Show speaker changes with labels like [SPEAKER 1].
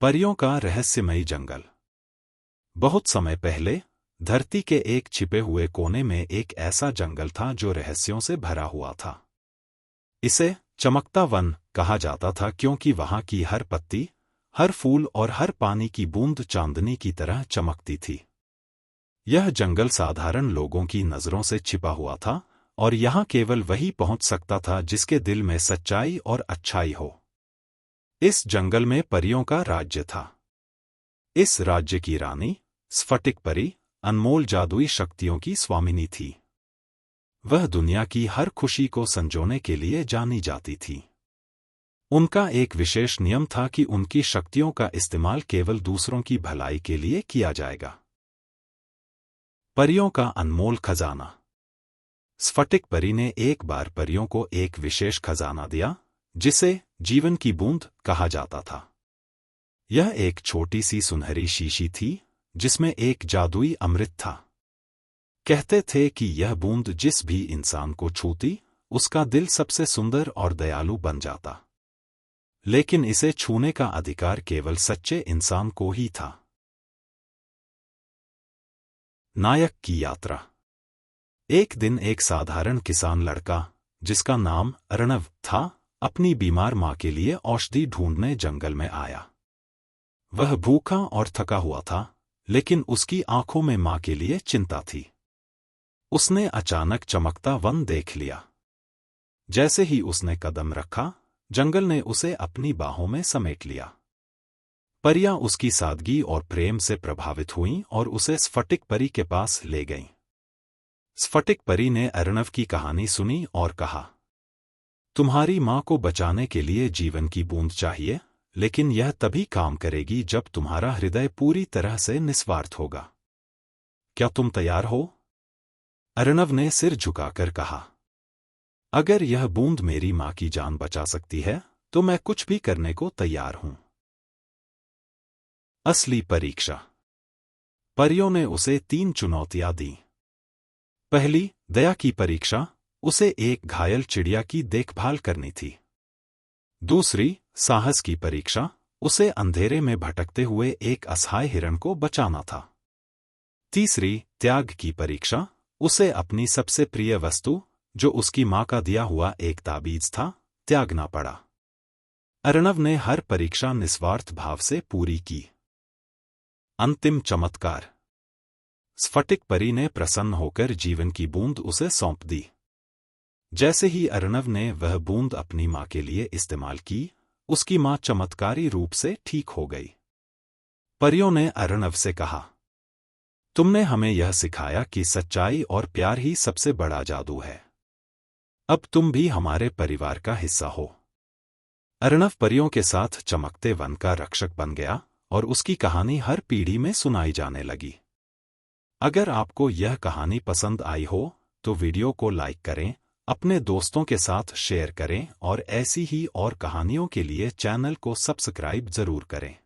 [SPEAKER 1] परियों का रहस्यमयी जंगल। बहुत समय पहले धरती के एक छिपे हुए कोने में एक ऐसा जंगल था जो रहस्यों से भरा हुआ था। इसे चमकता वन कहा जाता था क्योंकि वहां की हर पत्ती, हर फूल और हर पानी की बूंद चांदनी की तरह चमकती थी। यह जंगल साधारण लोगों की नजरों से छिपा हुआ था और यहां केवल वही पहुंच सकता था जिसके दिल में सच्चाई और अच्छाई हो। इस जंगल में परियों का राज्य था। इस राज्य की रानी स्फटिक परी अनमोल जादुई शक्तियों की स्वामिनी थी। वह दुनिया की हर खुशी को संजोने के लिए जानी जाती थी। उनका एक विशेष नियम था कि उनकी शक्तियों का इस्तेमाल केवल दूसरों की भलाई के लिए किया जाएगा। परियों का अनमोल खजाना। स्फटिक परी ने एक बार परियों को एक विशेष खजाना दिया जिसे जीवन की बूंद कहा जाता था। यह एक छोटी सी सुनहरी शीशी थी जिसमें एक जादुई अमृत था। कहते थे कि यह बूंद जिस भी इंसान को छूती उसका दिल सबसे सुंदर और दयालु बन जाता। लेकिन इसे छूने का अधिकार केवल सच्चे इंसान को ही था। नायक की यात्रा। एक दिन एक साधारण किसान लड़का जिसका नाम अर्णव था अपनी बीमार मां के लिए औषधि ढूंढने जंगल में आया। वह भूखा और थका हुआ था, लेकिन उसकी आंखों में मां के लिए चिंता थी। उसने अचानक चमकता वन देख लिया। जैसे ही उसने कदम रखा, जंगल ने उसे अपनी बाहों में समेट लिया। परियां उसकी सादगी और प्रेम से प्रभावित हुईं और उसे स्फटिक परी के पास ले गईं। स्फटिक परी ने अर्णव की कहानी सुनी और कहा, तुम्हारी मां को बचाने के लिए जीवन की बूंद चाहिए, लेकिन यह तभी काम करेगी जब तुम्हारा हृदय पूरी तरह से निस्वार्थ होगा। क्या तुम तैयार हो? अर्णव ने सिर झुकाकर कहा, अगर यह बूंद मेरी मां की जान बचा सकती है तो मैं कुछ भी करने को तैयार हूं। असली परीक्षा। परियों ने उसे 3 चुनौतियां दी। पहली, दया की परीक्षा। उसे एक घायल चिड़िया की देखभाल करनी थी। दूसरी, साहस की परीक्षा। उसे अंधेरे में भटकते हुए एक असहाय हिरण को बचाना था। तीसरी, त्याग की परीक्षा। उसे अपनी सबसे प्रिय वस्तु, जो उसकी मां का दिया हुआ एक ताबीज था, त्यागना पड़ा। अर्णव ने हर परीक्षा निस्वार्थ भाव से पूरी की। अंतिम चमत्कार। स्फटिक परी ने प्रसन्न होकर जीवन की बूंद उसे सौंप दी। जैसे ही अर्णव ने वह बूंद अपनी मां के लिए इस्तेमाल की, उसकी मां चमत्कारी रूप से ठीक हो गई। परियों ने अर्णव से कहा, तुमने हमें यह सिखाया कि सच्चाई और प्यार ही सबसे बड़ा जादू है। अब तुम भी हमारे परिवार का हिस्सा हो। अर्णव परियों के साथ चमकते वन का रक्षक बन गया और उसकी कहानी हर पीढ़ी में सुनाई जाने लगी। अगर आपको यह कहानी पसंद आई हो तो वीडियो को लाइक करें, अपने दोस्तों के साथ शेयर करें और ऐसी ही और कहानियों के लिए चैनल को सब्सक्राइब जरूर करें।